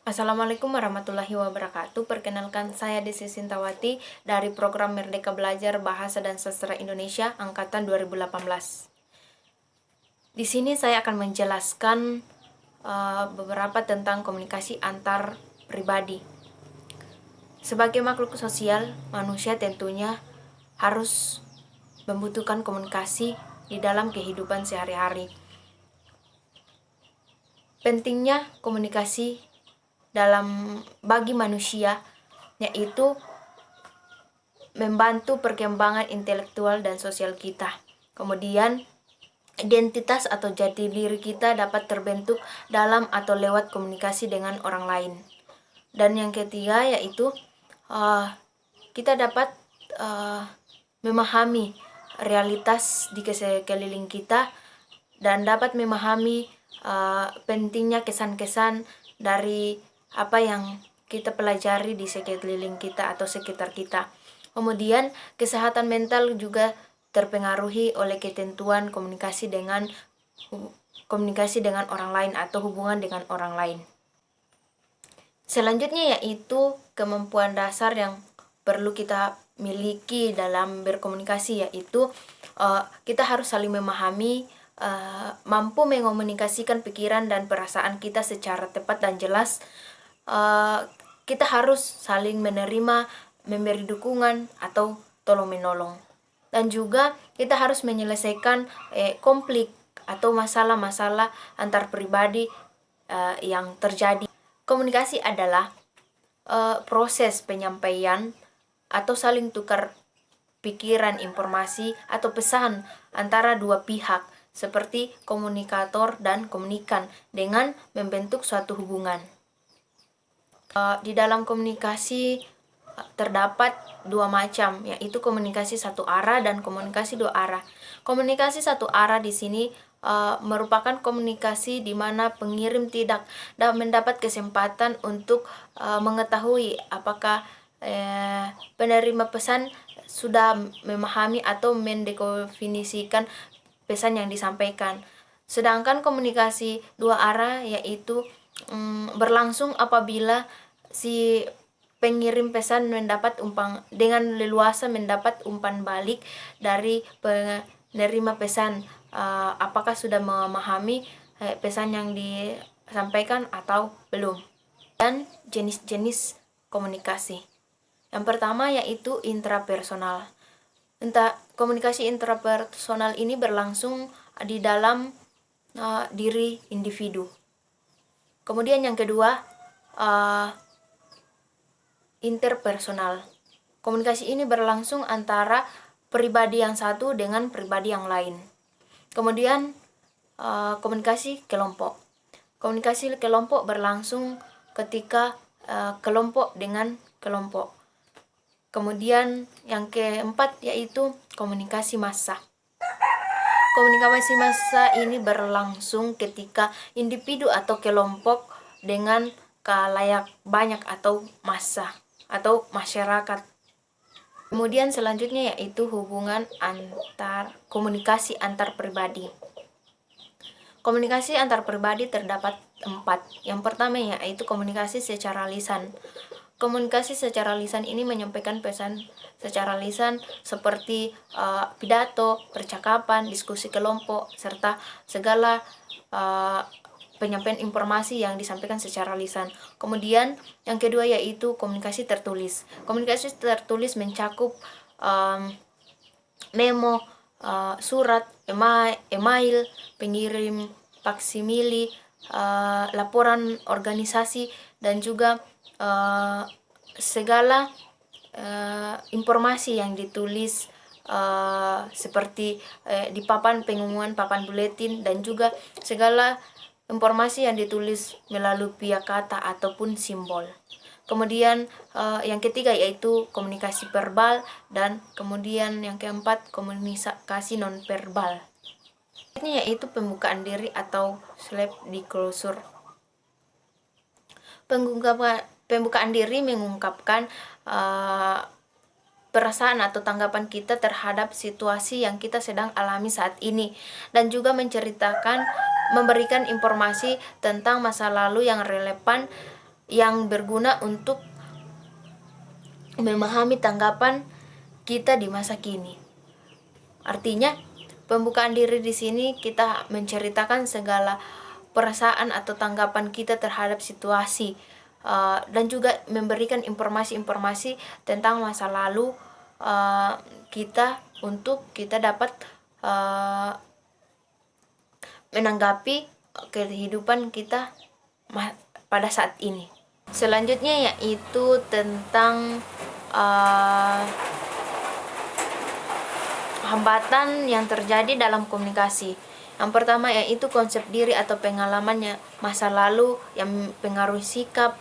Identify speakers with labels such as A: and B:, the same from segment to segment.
A: Assalamualaikum warahmatullahi wabarakatuh. Perkenalkan, saya Desi Sintawati dari program Merdeka Belajar Bahasa dan Sastra Indonesia angkatan 2018. Di sini saya akan menjelaskan beberapa tentang komunikasi antar pribadi. Sebagai makhluk sosial, manusia tentunya harus membutuhkan komunikasi di dalam kehidupan sehari-hari. Pentingnya komunikasi bagi manusia, yaitu membantu perkembangan intelektual dan sosial kita. Kemudian, identitas atau jati diri kita dapat terbentuk dalam atau lewat komunikasi dengan orang lain. Dan yang ketiga yaitu kita dapat memahami realitas di sekeliling kita dan dapat memahami pentingnya kesan-kesan dari apa yang kita pelajari di sekeliling kita atau sekitar kita. Kemudian kesehatan mental juga terpengaruhi oleh ketentuan komunikasi dengan orang lain atau hubungan dengan orang lain. Selanjutnya yaitu kemampuan dasar yang perlu kita miliki dalam berkomunikasi, yaitu kita harus saling memahami, mampu mengomunikasikan pikiran dan perasaan kita secara tepat dan jelas. Kita harus saling menerima, memberi dukungan atau tolong menolong. Dan juga kita harus menyelesaikan konflik atau masalah-masalah antar pribadi yang terjadi. Komunikasi adalah proses penyampaian atau saling tukar pikiran, informasi atau pesan antara dua pihak seperti komunikator dan komunikan dengan membentuk suatu hubungan. Di dalam komunikasi terdapat dua macam, yaitu komunikasi satu arah dan komunikasi dua arah. Komunikasi satu arah di sini merupakan komunikasi di mana pengirim tidak mendapat kesempatan untuk mengetahui apakah penerima pesan sudah memahami atau mendefinisikan pesan yang disampaikan. Sedangkan komunikasi dua arah yaitu berlangsung apabila si pengirim pesan dengan leluasa mendapat umpan balik dari penerima pesan, apakah sudah memahami pesan yang disampaikan atau belum. Dan jenis-jenis komunikasi. Yang pertama yaitu intrapersonal. Komunikasi intrapersonal ini berlangsung di dalam diri individu. Kemudian yang kedua, interpersonal. Komunikasi ini berlangsung antara pribadi yang satu dengan pribadi yang lain. Kemudian komunikasi kelompok. Komunikasi kelompok berlangsung ketika kelompok dengan kelompok. Kemudian yang keempat yaitu komunikasi massa. Komunikasi massa ini berlangsung ketika individu atau kelompok dengan khalayak banyak atau massa atau masyarakat. Kemudian selanjutnya yaitu komunikasi antar pribadi. Komunikasi antar pribadi terdapat 4. Yang pertama yaitu komunikasi secara lisan. Komunikasi secara lisan ini menyampaikan pesan secara lisan seperti pidato, percakapan, diskusi kelompok, serta segala penyampaian informasi yang disampaikan secara lisan. Kemudian yang kedua yaitu komunikasi tertulis. Komunikasi tertulis mencakup memo, surat, email, pengirim faksimili, laporan organisasi, dan juga segala informasi yang ditulis seperti di papan pengumuman, papan buletin, dan juga segala informasi yang ditulis melalui pihak kata ataupun simbol. Kemudian yang ketiga yaitu komunikasi verbal, dan kemudian yang keempat komunikasi nonverbal. Ini yaitu pembukaan diri atau self disclosure. Pembukaan diri mengungkapkan perasaan atau tanggapan kita terhadap situasi yang kita sedang alami saat ini, dan juga memberikan informasi tentang masa lalu yang relevan yang berguna untuk memahami tanggapan kita di masa kini. Artinya, pembukaan diri di sini kita menceritakan segala perasaan atau tanggapan kita terhadap situasi, dan juga memberikan informasi-informasi tentang masa lalu kita untuk kita dapat menanggapi kehidupan kita pada saat ini. Selanjutnya yaitu tentang hambatan yang terjadi dalam komunikasi. Yang pertama yaitu konsep diri atau pengalamannya masa lalu yang mempengaruhi sikap,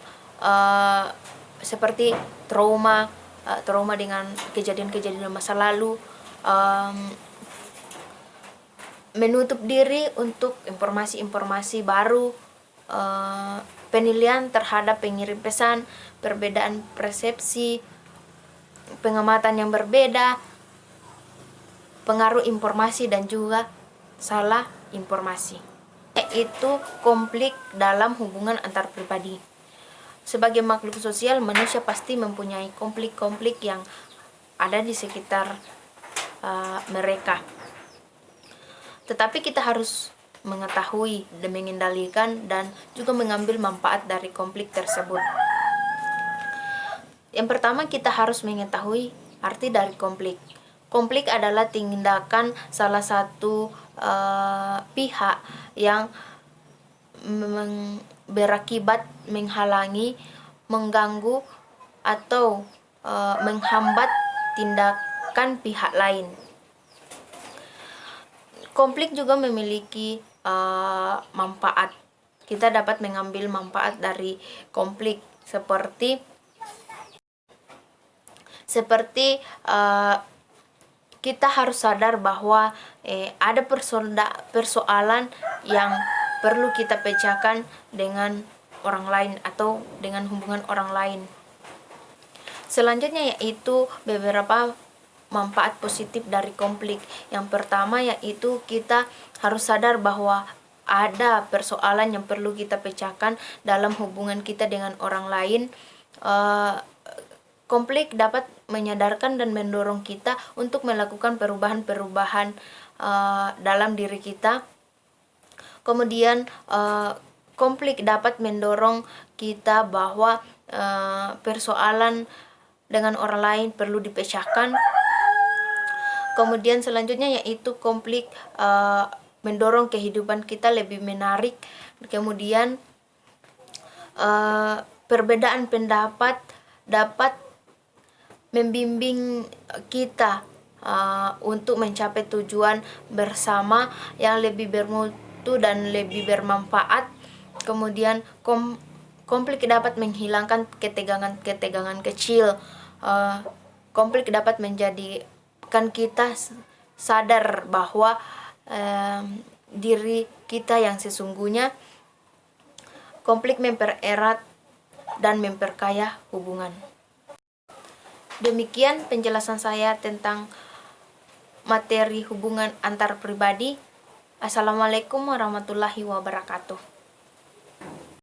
A: seperti trauma dengan kejadian-kejadian masa lalu, menutup diri untuk informasi-informasi baru, penilaian terhadap pengirim pesan, perbedaan persepsi, pengamatan yang berbeda, pengaruh informasi dan juga salah informasi. Yaitu konflik dalam hubungan antar pribadi. Sebagai makhluk sosial, manusia pasti mempunyai konflik-konflik yang ada di sekitar mereka. Tetapi kita harus mengetahui dan mengendalikan dan juga mengambil manfaat dari konflik tersebut. Yang pertama, kita harus mengetahui arti dari konflik. Konflik adalah tindakan salah satu pihak yang berakibat menghalangi, mengganggu, atau menghambat tindakan pihak lain. Konflik juga memiliki manfaat. Kita dapat mengambil manfaat dari konflik seperti kita harus sadar bahwa ada persoalan yang perlu kita pecahkan dengan orang lain atau dengan hubungan orang lain. Selanjutnya yaitu beberapa manfaat positif dari konflik. Yang pertama yaitu kita harus sadar bahwa ada persoalan yang perlu kita pecahkan dalam hubungan kita dengan orang lain. Konflik dapat menyadarkan dan mendorong kita untuk melakukan perubahan-perubahan dalam diri kita. Kemudian konflik dapat mendorong kita bahwa persoalan dengan orang lain perlu dipecahkan. Kemudian selanjutnya yaitu konflik mendorong kehidupan kita lebih menarik. Kemudian perbedaan pendapat dapat membimbing kita untuk mencapai tujuan bersama yang lebih bermutu dan lebih bermanfaat. Kemudian konflik dapat menghilangkan ketegangan kecil. Konflik dapat menjadikan kita sadar bahwa diri kita yang sesungguhnya. Konflik mempererat dan memperkaya hubungan. Demikian penjelasan saya tentang materi hubungan antar pribadi. Assalamualaikum warahmatullahi wabarakatuh.